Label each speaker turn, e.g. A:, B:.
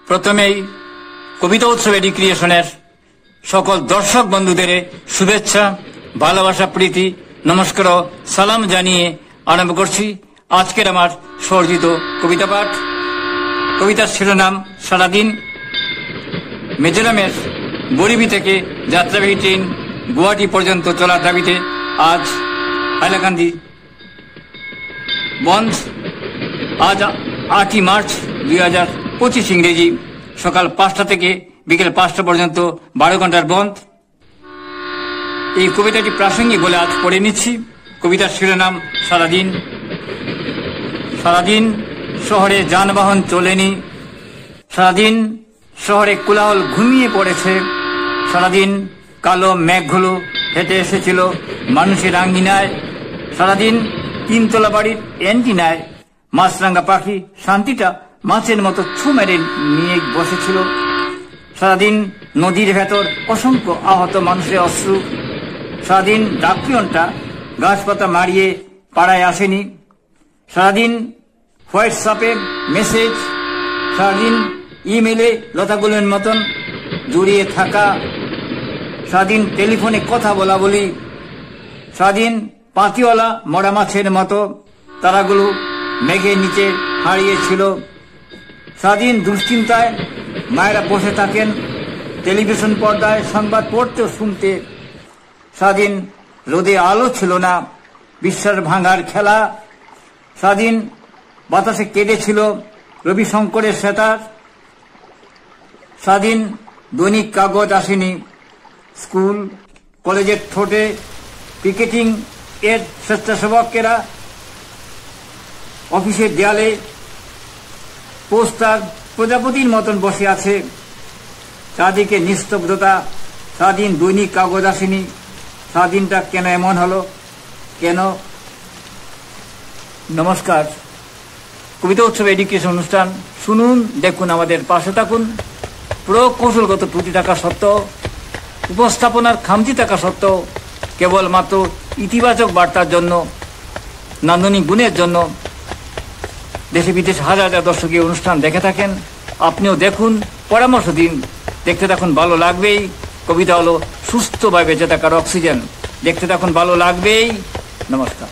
A: প্রথমেই কবিতা উৎসব এডুকেশনের সকল দর্শক বন্ধুদের শুভেচ্ছা, ভালোবাসা, প্রীতি, নমস্কার ও সালাম জানিয়ে আরম্ভ করছি আজকের আমার স্বরচিত কবিতা পাঠ। কবিতার শিরোনাম সারাদিন। মিজোরামের বরিবি থেকে যাত্রাবাহী ট্রেন গুয়াহাটি পর্যন্ত চলার দাবিতে আজ হাইলাকান্দি বন্ধ। আজ 8ই মার্চ 2025 ইংরেজি সকাল 5টা থেকে বিকেল 5টা পর্যন্ত 12 ঘন্টার বন্ধ। এই কবিতাটি প্রাসঙ্গিক বলে আজ পড়ে নিচ্ছি। কবিতার শিরোনাম সারাদিন। সারাদিন শহরে যানবাহন চলেনি, সারাদিন শহরে কোলাহল ঘুমিয়ে পড়েছে, সারাদিন কালো মেঘগুলো হেঁটে এসেছিল মানুষের আঙ্গিনায়, সারাদিন তিনতলা বাড়ির অ্যান্টিনায় মাছরাঙ্গা পাখি শান্তিটা মাছের মতো ছু মেরে নিয়ে বসেছিল, সারাদিন নদীর ভেতর অসংখ্য আহত মানুষের অশ্রু, সারাদিন ডাকপিয়নটা গাছপাতা মারিয়ে পাড়ায় আসেনি, সারাদিন হোয়াটসঅ্যাপে মেসেজ, সারাদিন ইমেলে লতাগুলোর মতন জড়িয়ে থাকা, সারাদিন টেলিফোনে কথা বলা বলি, সারাদিন পাতিওয়ালা মরা মাছের মতো তারাগুলো মেঘের নিচে হারিয়েছিল, সারাদিন দুশ্চিন্তায় মায়েরা বসে থাকেন টেলিভিশন পর্দায় সংবাদ পড়তে শুনতে, সারাদিন রোদে আলো ছিল না, বিশ্বাস ভাঙার খেলা, সারাদিন বাতাসে কেঁদেছিল রবিশঙ্করের সেতার, সারাদিন দৈনিক কাগজ আসেনি, স্কুল কলেজের ঠোঁটে পিকেটিং এর স্বেচ্ছাসেবকেরা অফিসের দেয়ালে পোস্টার প্রজাপতির মতন বসে আছে, চারদিকে নিস্তব্ধতা, সারাদিন দৈনিক কাগজ আসেনি, সারাদিনটা কেন এমন হলো, কেন? নমস্কার। কবিতা উৎসব এডুকেশন অনুষ্ঠান শুনুন, দেখুন, আমাদের পাশে থাকুন। প্রকৌশলগত ত্রুটি থাকা সত্ত্বেও, উপস্থাপনার খামতি থাকা সত্ত্বেও, কেবলমাত্র ইতিবাচক বার্তার জন্য, নান্দনিক গুণের জন্য দেশে বিদেশে হাজার হাজার দর্শক এই অনুষ্ঠান দেখে থাকেন। আপনিও দেখুন, পরামর্শ দিন, দেখতে থাকুন, ভালো লাগবেই। কবিতা হলো সুস্থভাবে বেঁচে থাকার অক্সিজেন। দেখতে থাকুন, ভালো লাগবেই। নমস্কার।